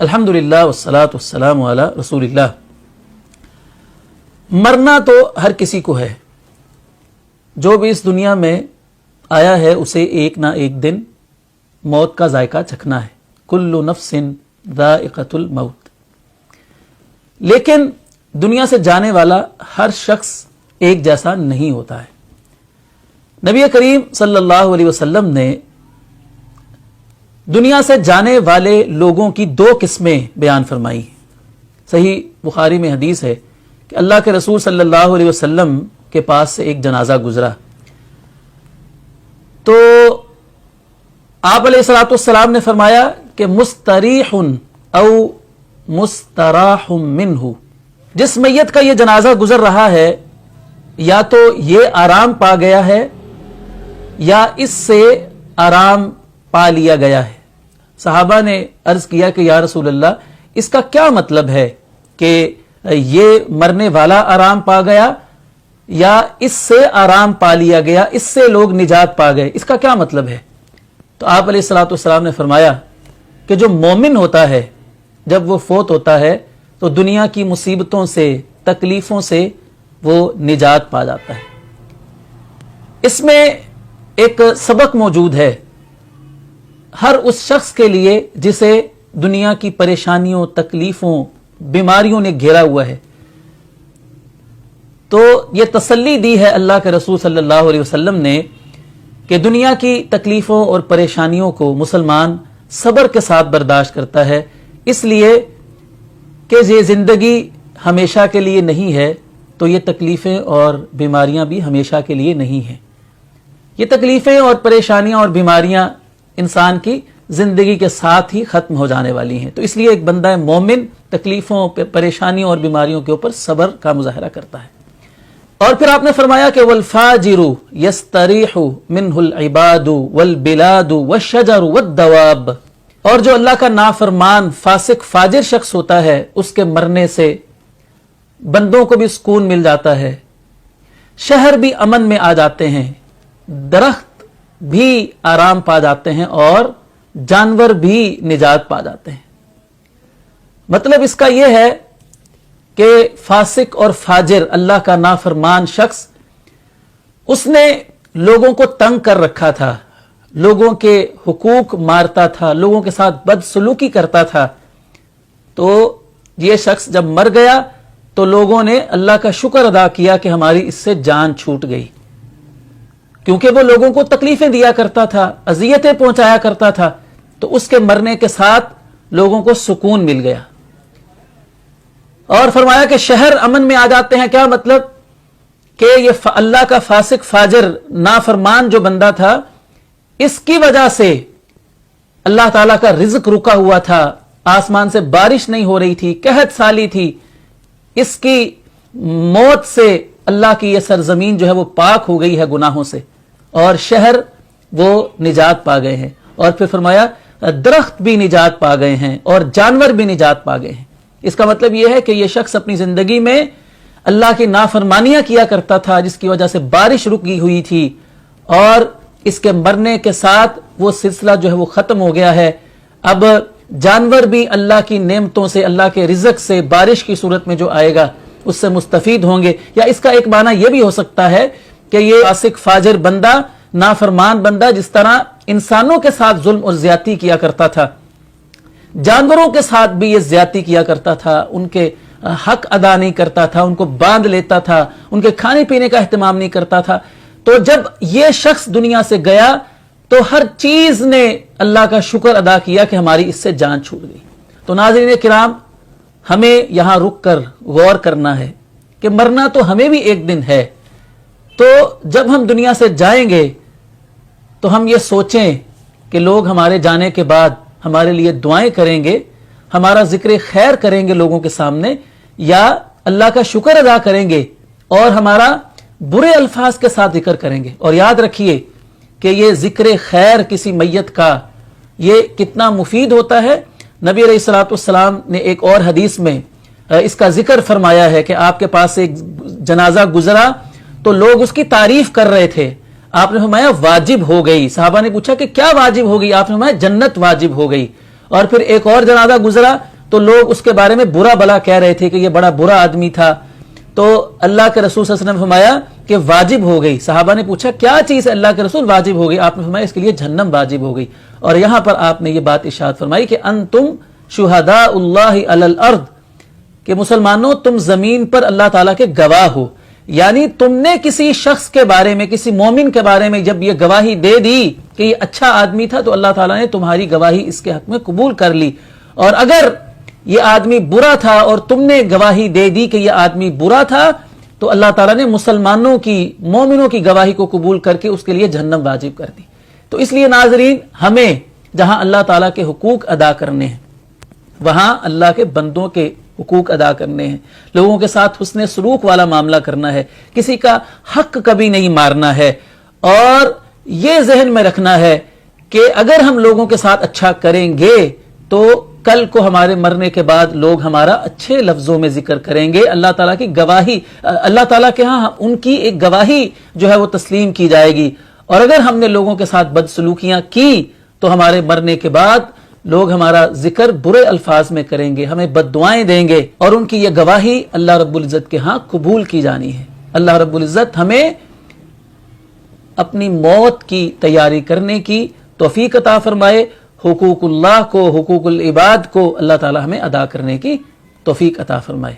अल्हम्दुलिल्लाह वस्सलातु वस्सलामु अला रसूलिल्लाह। मरना तो हर किसी को है, जो भी इस दुनिया में आया है उसे एक ना एक दिन मौत का जायका चखना है। कुल्लु नफ्सिन ज़ाइक़तुल मौत। लेकिन दुनिया से जाने वाला हर शख्स एक जैसा नहीं होता है। नबी करीम सल्लल्लाहु अलैहि वसल्लम ने दुनिया से जाने वाले लोगों की दो किस्में बयान फरमाई। सही बुखारी में हदीस है कि अल्लाह के रसूल सल्लल्लाहु अलैहि वसल्लम के पास से एक जनाजा गुजरा, तो आप अलैहिस्सलाम ने फरमाया कि मुस्तरीहुन औ मुस्तराहुम मिन्हु, जिस मैयत का ये जनाजा गुजर रहा है या तो ये आराम पा गया है या इससे आराम पा लिया गया है। सहाबा ने अर्ज किया कि या रसूल अल्लाह, इसका क्या मतलब है कि ये मरने वाला आराम पा गया या इससे आराम पा लिया गया, इससे लोग निजात पा गए, इसका क्या मतलब है? तो आप अलैहिस्सलाम ने फरमाया कि जो मोमिन होता है जब वो फोत होता है तो दुनिया की मुसीबतों से, तकलीफों से वो निजात पा जाता है। इसमें एक सबक मौजूद है हर उस शख्स के लिए जिसे दुनिया की परेशानियों, तकलीफों, बीमारियों ने घेरा हुआ है। तो ये तसल्ली दी है अल्लाह के रसूल सल्लल्लाहु अलैहि वसल्लम ने कि दुनिया की तकलीफों और परेशानियों को मुसलमान सब्र के साथ बर्दाश्त करता है, इसलिए कि ये जिंदगी हमेशा के लिए नहीं है, तो ये तकलीफें और बीमारियां भी हमेशा के लिए नहीं हैं। ये तकलीफें और परेशानियां और बीमारियां इंसान की जिंदगी के साथ ही खत्म हो जाने वाली हैं। तो इसलिए एक बंदा मोमिन तकलीफों, परेशानियों और बीमारियों के ऊपर सब्र का मुजाहरा करता है। और फिर आपने फरमाया कि वल फाजिरु यस्तरीहु मिनहुल इबादु वल बिलादु वश्शजरु वद्दवाब, और जो अल्लाह का नाफरमान, फासिक, फाजिर शख्स होता है उसके मरने से बंदों को भी सुकून मिल जाता है, शहर भी अमन में आ जाते हैं, दरख्त भी आराम पा जाते हैं और जानवर भी निजात पा जाते हैं। मतलब इसका यह है कि फासिक और फाजिर, अल्लाह का नाफरमान शख्स, उसने लोगों को तंग कर रखा था, लोगों के हुकूक मारता था, लोगों के साथ बदसलूकी करता था। तो यह शख्स जब मर गया तो लोगों ने अल्लाह का शुक्र अदा किया कि हमारी इससे जान छूट गई, क्योंकि वो लोगों को तकलीफें दिया करता था, अजियतें पहुंचाया करता था। तो उसके मरने के साथ लोगों को सुकून मिल गया। और फरमाया कि शहर अमन में आ जाते हैं। क्या मतलब कि ये अल्लाह का फासिक, फाजिर, नाफरमान जो बंदा था, इसकी वजह से अल्लाह ताला का रिज्क रुका हुआ था, आसमान से बारिश नहीं हो रही थी, कहत साली थी, इसकी मौत से अल्लाह की यह सरजमीन जो है वो पाक हो गई है गुनाहों से, और शहर वो निजात पा गए हैं। और फिर फरमाया दरख्त भी निजात पा गए हैं और जानवर भी निजात पा गए हैं। इसका मतलब यह है कि यह शख्स अपनी जिंदगी में अल्लाह की नाफरमानियां किया करता था, जिसकी वजह से बारिश रुकी हुई थी, और इसके मरने के साथ वो सिलसिला जो है वो खत्म हो गया है। अब जानवर भी अल्लाह की नेमतों से, अल्लाह के रिज़्क से, बारिश की सूरत में जो आएगा उससे मुस्तफीद होंगे। या इसका एक माना यह भी हो सकता है कि ये फासिक, फाजिर बंदा, नाफरमान बंदा जिस तरह इंसानों के साथ जुल्म और ज्यादती किया करता था, जानवरों के साथ भी ये ज्यादती किया करता था, उनके हक अदा नहीं करता था, उनको बांध लेता था, उनके खाने पीने का एहतमाम नहीं करता था। तो जब ये शख्स दुनिया से गया तो हर चीज ने अल्लाह का शुक्र अदा किया कि हमारी इससे जान छूट गई। तो नाज़रीन किराम, हमें यहां रुक कर गौर करना है कि मरना तो हमें भी एक दिन है। तो जब हम दुनिया से जाएंगे तो हम ये सोचें कि लोग हमारे जाने के बाद हमारे लिए दुआएं करेंगे, हमारा जिक्र खैर करेंगे लोगों के सामने, या अल्लाह का शुक्र अदा करेंगे और हमारा बुरे अल्फाज के साथ जिक्र करेंगे। और याद रखिए कि ये जिक्र खैर किसी मैयत का ये कितना मुफीद होता है। नबी अलैहिस्सलाम ने एक और हदीस में इसका जिक्र फरमाया है कि आपके पास एक जनाजा गुजरा तो लोग उसकी तारीफ कर रहे थे। आपने फरमाया वाजिब हो गई। साहबा ने पूछा कि क्या वाजिब हो गई? आपने फरमाया जन्नत वाजिब हो गई। اور پھر ایک اور جنازہ گزرا تو لوگ اس کے بارے میں برا بلا کہہ رہے تھے کہ یہ بڑا برا آدمی تھا. تو اللہ کے رسول صلی اللہ علیہ وسلم نے فرمایا کہ واجب ہو گئی. صحابہ نے پوچھا کیا چیز ہے اللہ کے رسول واجب ہو گئی؟ آپ نے فرمایا اس کے لیے جہنم واجب ہو گئی. اور یہاں پر آپ نے یہ بات ارشاد فرمائی کہ انتم شہداء اللہ علی الارض، کہ مسلمانوں تم زمین پر اللہ تعالیٰ کے گواہ ہو. یعنی تم نے کسی شخص کے بارے میں، کسی مومن کے بارے میں جب یہ گواہی دے دی کہ یہ اچھا آدمی تھا تو اللہ تعالیٰ نے تمہاری گواہی اس کے حق میں قبول کر لی. اور اگر یہ آدمی برا تھا اور تم نے گواہی دے دی کہ یہ آدمی برا تھا تو اللہ تعالیٰ نے مسلمانوں کی، مومنوں کی گواہی کو قبول کر کے اس کے لیے جہنم واجب کر دی. تو اس لیے ناظرین، ہمیں جہاں اللہ تعالیٰ کے حقوق ادا کرنے ہیں وہاں اللہ کے بندوں کے حقوق ادا کرنے ہیں، لوگوں کے ساتھ حسن سلوک والا معاملہ کرنا ہے، کسی کا حق کبھی نہیں مارنا ہے. اور یہ ذہن میں رکھنا ہے کہ اگر ہم لوگوں کے ساتھ اچھا کریں گے تو کل کو ہمارے مرنے کے بعد لوگ ہمارا اچھے لفظوں میں ذکر کریں گے. اللہ تعالیٰ کی گواہی، اللہ تعالیٰ کے ہاں ان کی ایک گواہی جو ہے وہ تسلیم کی جائے گی. اور اگر ہم نے لوگوں کے ساتھ بدسلوکیاں کی تو ہمارے مرنے کے بعد لوگ ہمارا ذکر برے الفاظ میں کریں گے، ہمیں بد دعائیں دیں گے، اور ان کی یہ گواہی اللہ رب العزت کے ہاں قبول کی جانی ہے. اللہ رب العزت ہمیں اپنی موت کی تیاری کرنے کی توفیق عطا فرمائے. حقوق اللہ کو، حقوق العباد کو اللہ تعالی ہمیں ادا کرنے کی توفیق عطا فرمائے.